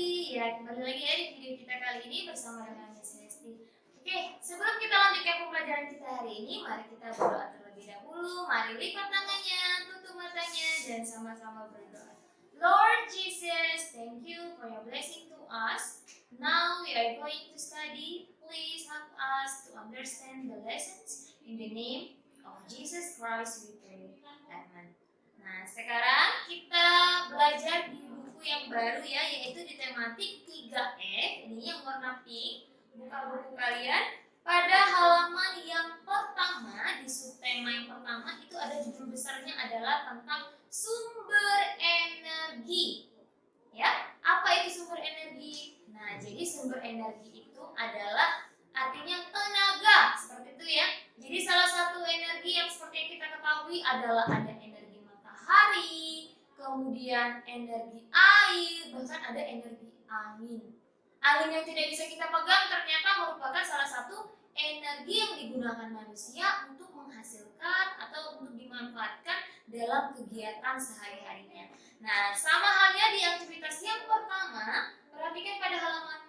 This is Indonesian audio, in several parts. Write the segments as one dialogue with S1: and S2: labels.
S1: kembali lagi ya di video kita kali ini bersama dengan Miss Hesti. Oke, sebelum kita lanjutkan pembelajaran kita hari ini, mari kita berdoa terlebih dahulu. Mari lipat tangannya, tutup matanya, dan sama-sama berdoa. Lord Jesus, thank you for your blessing to us. Now we are going to study. Please help us to understand the lessons. In the name of Jesus Christ we pray. Amen. Nah, sekarang kita belajar di buku yang baru ya, yaitu di tematik 3F. Ini yang warna pink. Buka buku kalian. Pada halaman yang pertama, di subtema yang pertama itu ada judul besarnya adalah tentang sumber energi. Ya, apa itu sumber energi? Nah, jadi sumber energi itu adalah artinya tenaga, seperti itu ya. Jadi salah satu energi yang seperti yang kita ketahui adalah ada energi matahari, kemudian energi air, bahkan ada energi angin. Angin yang tidak bisa kita pegang ternyata merupakan salah satu energi yang digunakan manusia untuk menghasilkan atau untuk dimanfaatkan dalam kegiatan sehari-harinya. Nah, sama halnya di aktivitas yang pertama, perhatikan pada halaman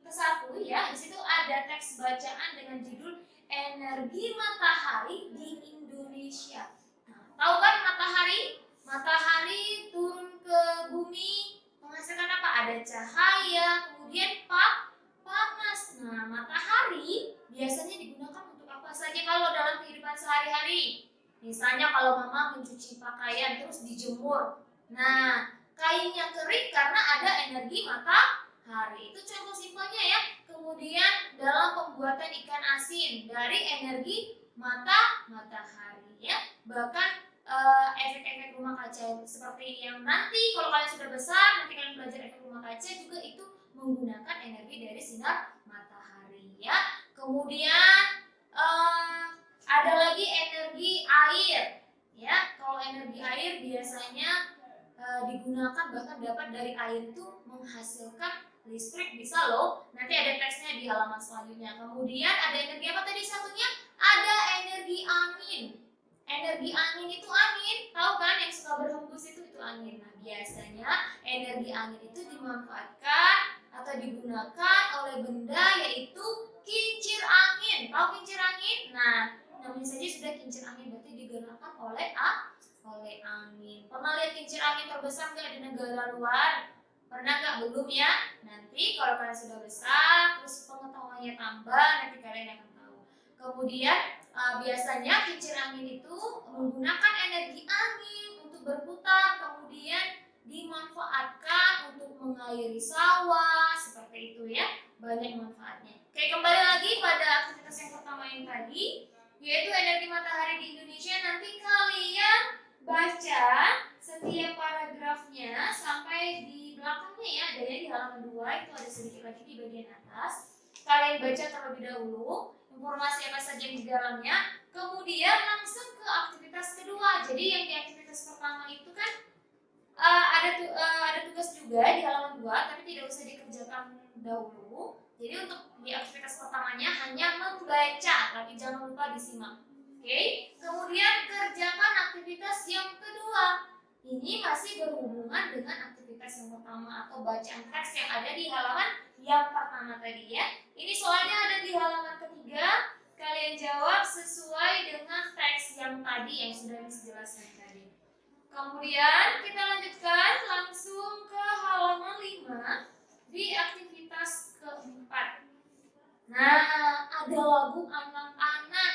S1: ke-1 ya. Di situ ada teks bacaan dengan judul Energi Matahari di Indonesia. Nah, tahu kan matahari? Matahari turun ke bumi menghasilkan apa? Ada cahaya, kemudian panas. Nah, matahari biasanya digunakan untuk apa saja kalau dalam kehidupan sehari-hari? Misalnya kalau mama mencuci pakaian terus dijemur. Nah, kainnya kering karena ada energi matahari. Itu contoh simpelnya ya. Kemudian dalam pembuatan ikan asin dari energi matahari ya. Bahkan efek-efek rumah kaca seperti yang nanti kalau kalian sudah besar nanti kalian belajar efek rumah kaca juga itu menggunakan energi dari sinar matahari ya. Kemudian ada lagi energi air ya. Kalau energi air biasanya digunakan bahkan dapat dari air itu menghasilkan listrik bisa loh. Nanti ada teksnya di halaman selanjutnya. Kemudian ada energi apa tadi satunya? Ada energi angin. Energi angin itu angin, tahu kan yang suka berhembus itu angin. Nah, biasanya energi angin itu dimanfaatkan atau digunakan oleh benda yaitu kincir angin. Tahu kincir angin? Nah, namanya saja sudah kincir angin berarti digerakkan oleh angin. Pernah lihat kincir angin terbesar nggak di negara luar? Pernah nggak? Belum ya? Nanti kalau kalian sudah besar, terus pengetahuannya tambah, nanti kalian akan tahu. Kemudian biasanya kincir angin itu menggunakan energi angin untuk berputar, kemudian dimanfaatkan untuk mengairi sawah, seperti itu ya. Banyak manfaatnya. Oke, kembali lagi pada aktivitas yang pertama yang tadi, yaitu energi matahari di Indonesia. Nanti kalian baca setiap paragrafnya sampai di belakangnya ya, adanya di halaman 2 itu ada sedikit lagi di bagian atas. Kalian baca terlebih dahulu informasi apa saja yang di dalamnya, kemudian langsung ke aktivitas kedua. Jadi yang di aktivitas pertama itu kan ada tugas juga di halaman 2, tapi tidak usah dikerjakan dahulu. Jadi untuk di aktivitas pertamanya hanya membaca, tapi jangan lupa disimak. Oke, kemudian kerjakan aktivitas yang kedua. Ini masih berhubungan dengan aktivitas yang pertama atau bacaan teks yang ada di halaman yang pertama tadi ya. Ini soalnya ada di halaman ketiga. Kalian jawab sesuai dengan teks yang tadi yang sudah dijelaskan tadi. Kemudian kita lanjutkan langsung ke halaman 5 di aktivitas keempat. Nah, ada lagu anak-anak.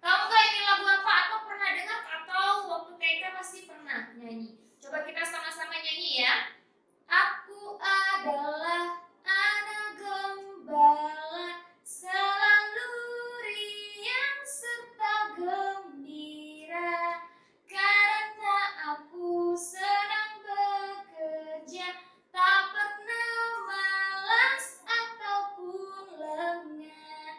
S1: Tahu nggak ini lagu apa? Atau pernah dengar? Atau waktu TK pasti pernah nyanyi. Coba kita sama-sama nyanyi ya. Aku adalah anak gembala, selalu riang serta gembira, karena aku sedang bekerja, tak pernah malas ataupun lengah.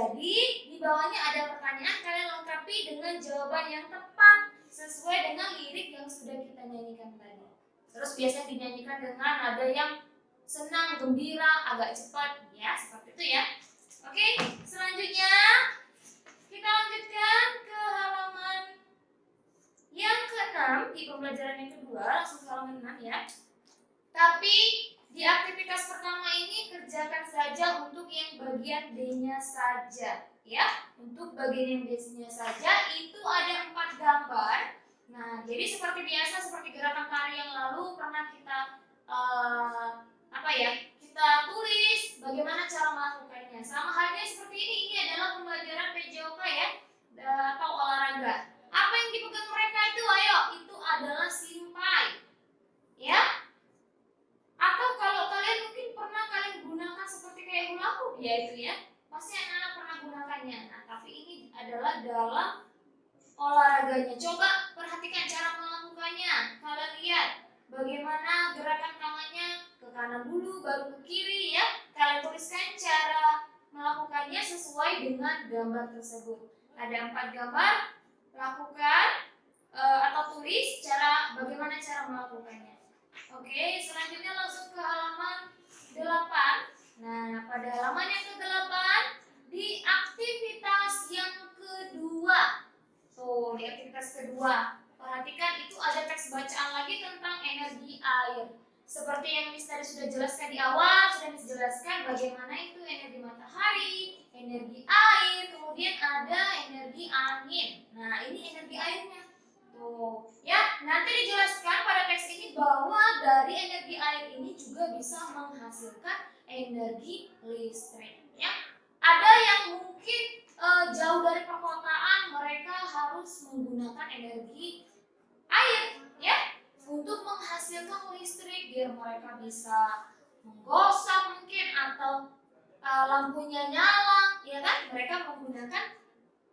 S1: Jadi di bawahnya ada pertanyaan, kalian lengkapi dengan jawaban yang tepat sesuai dengan lirik yang sudah kita nyanyikan tadi. Terus biasanya dinyanyikan dengan nada yang senang, gembira, agak cepat, ya seperti itu ya. Oke, selanjutnya kita lanjutkan ke halaman yang ke-6 di pembelajaran yang kedua, langsung ke halaman 6 ya. Tapi di aktivitas pertama ini kerjakan saja untuk yang bagian D-nya saja ya. Untuk bagian yang D-nya saja itu ada 4 gambar. Nah, jadi seperti biasa, seperti gerakan tari yang lalu pernah kita kita tulis bagaimana cara melakukannya. Sama halnya seperti ini adalah pembelajaran PJOK ya, atau olahraga. Apa yang dipegang mereka itu? Ayo, itu adalah simpai ya. Atau kalau kalian mungkin pernah kalian gunakan seperti kayak hula hoop ya itu ya, pasti anak-anak pernah gunakannya. Nah, tapi ini adalah dalam olahraganya. Coba perhatikan cara melakukannya. Kalian lihat bagaimana gerakan tangannya, ke kanan dulu baru ke kiri ya. Kalian tuliskan cara melakukannya sesuai dengan gambar tersebut. Ada 4 gambar, lakukan atau tulis bagaimana cara melakukannya. Oke, selanjutnya langsung ke halaman 8. Nah, pada halaman yang ke-8 di aktivitas yang kedua. Tuh, di aktivitas kedua. Perhatikan itu ada teks bacaan lagi tentang energi air. Seperti yang Miss tadi sudah jelaskan di awal, sudah Miss jelaskan bagaimana itu energi matahari, energi air, kemudian ada energi angin. Nah, ini energi airnya. Tuh, ya, nanti dijelaskan pada teks ini bahwa dari energi air ini juga bisa menghasilkan energi listrik. Ya, ada yang mungkin jauh dari perkotaan, mereka harus menggunakan energi air, ya, untuk menghasilkan listrik biar mereka bisa menggosok mungkin atau lampunya nyala, ya kan? Mereka menggunakan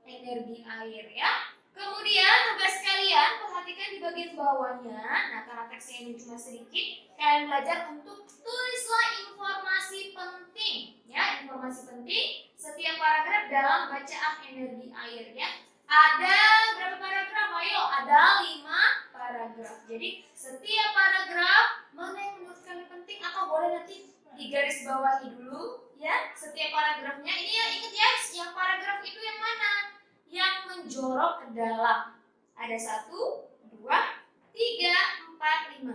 S1: energi air, ya. Kemudian tugas kalian perhatikan di bagian bawahnya. Nah, karena teksnya ini cuma sedikit, kalian belajar untuk tulislah informasi penting, ya, informasi penting setiap paragraf dalam bacaan energi air, ya. Ada berapa paragraf? Ayo, ada 5 paragraf. Jadi setiap paragraf mana yang menurut kalian penting atau boleh nanti digaris bawahi dulu, ya. Setiap paragrafnya ini ya, ingat ya, yang paragraf itu yang mana? Yang menjorok ke dalam. Ada 1, 2, 3, 4, 5.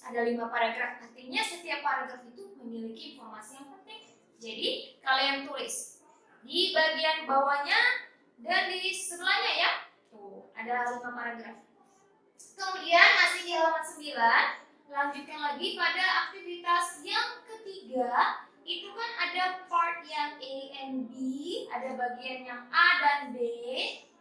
S1: Ada 5 paragraf. Artinya setiap paragraf itu memiliki informasi yang penting. Jadi kalian tulis di bagian bawahnya dan di sebelahnya ya. Tuh, ada 5 paragraf. Kemudian masih di halaman 9, lanjutkan lagi pada aktivitas yang ketiga. Itu kan ada part yang A and B, ada bagian yang A dan B.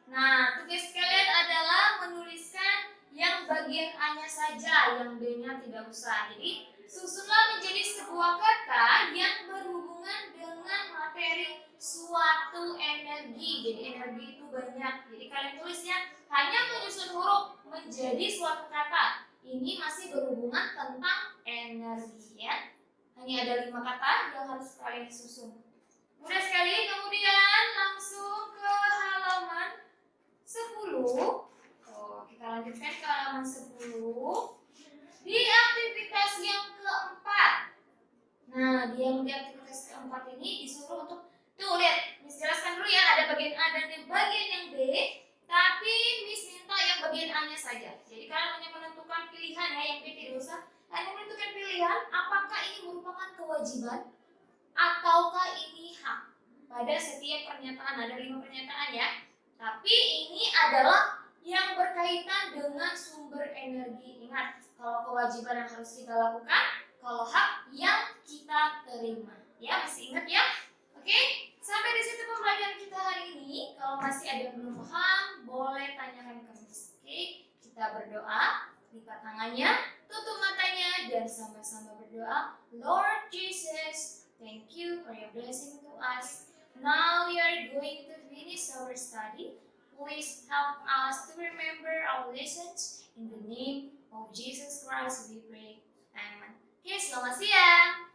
S1: Nah, tugas kalian adalah menuliskan yang bagian A-nya saja, yang B-nya tidak usah. Jadi, susunlah menjadi sebuah kata yang berhubungan dengan materi suatu energi. Jadi, energi itu banyak. Jadi, kalian tulisnya hanya menyusun huruf menjadi suatu kata. Ini masih berhubungan tentang energi ya. Hanya ada 5 kata yang harus kalian susun. Mudah sekali. Kemudian langsung ke halaman 10. Kita lanjutkan ke halaman 10. Di aktivitas yang keempat. Nah, di aktivitas keempat ini disuruh untuk tuh lihat, Miss jelaskan dulu ya, ada bagian A dan bagian yang B. Tapi Miss minta yang bagian A-nya saja. Jadi kalian hanya menentukan pilihan ya, yang B tidak usah. Hanya menentukan pilihan apakah ini merupakan kewajiban ataukah ini hak. Pada setiap pernyataan ada 5 pernyataan ya. Tapi ini adalah yang berkaitan dengan sumber energi. Ingat, kalau kewajiban yang harus kita lakukan, kalau hak yang kita terima. Ya, masih ingat ya? Oke, sampai di situ pembelajaran kita hari ini. Kalau masih ada yang belum paham, boleh tanyakan ke Miss. Oke, kita berdoa, lipat tangannya, tutup matanya, dan sama-sama berdoa. Lord Jesus, thank you for your blessing to us. Now we are going to finish our study. Please help us to remember our lessons. In the name of Jesus Christ we pray. Amen. Oke, selamat siang.